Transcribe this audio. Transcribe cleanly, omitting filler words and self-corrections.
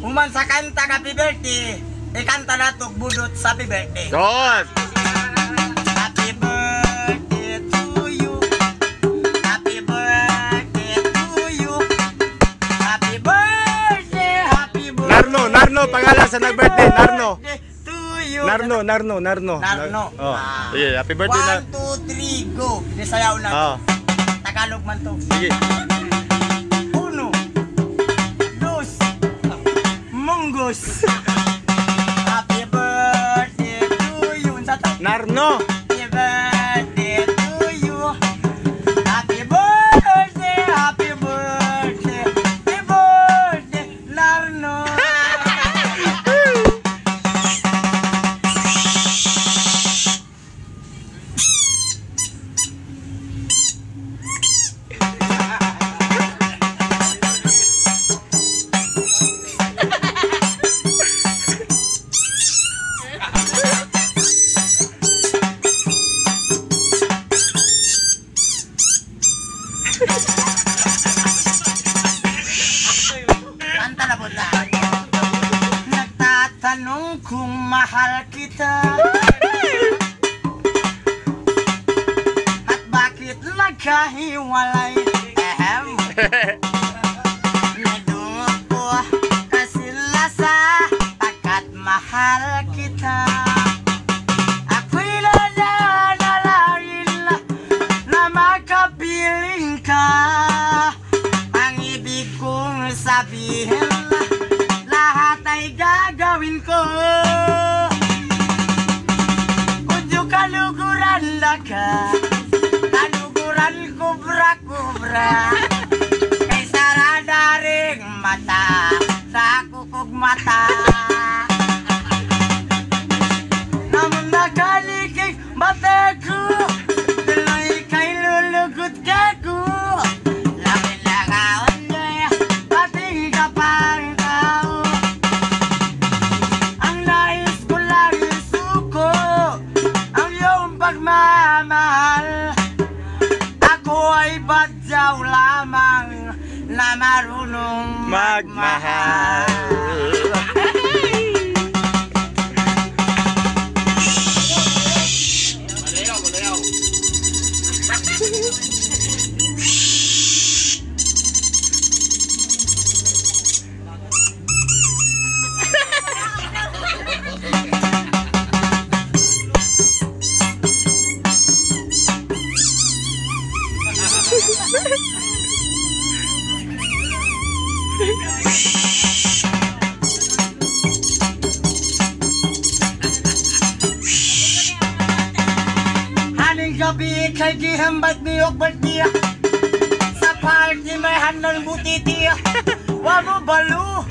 Human sa kanta happy birthday, ikanta na to budot sa happy birthday. Good. Happy birthday to you. Happy birthday to you. Happy birthday, happy birthday. Narno, pangalan sa nag-birthday, Narno. To you. Narno. Oh. Sige, happy birthday na. 1, 2, 3, go. Binisayaw na to. Tagalog man to. Sige. 1, 2, Mongoose. Happy birthday to you. Narno. Happy birthday to you. Happy birthday, happy birthday. Happy birthday, Narno. Kanta na po tayo. Nagtatanong kung mahal kita at bakit nagkahiwalay. Nadungog ko kasi lasa pagkat mahal kita. Ako'y nananalangin na makapiling ka. Ang ibig kong sabihin, lahat ay gagawin ko. Kudyo kaluguran na ka, kaluguran kubra-kubra. Kay sarada ring mata, sa kukog mata. Namun nakalikig mata ko, tuloy kay lulugot ka ko. Pagmamahal, ako ay badyaw lamang na marunong magmahal. Haning gabi kay gihambat niyog baltiya, sa party may handang butiti. Wamo balo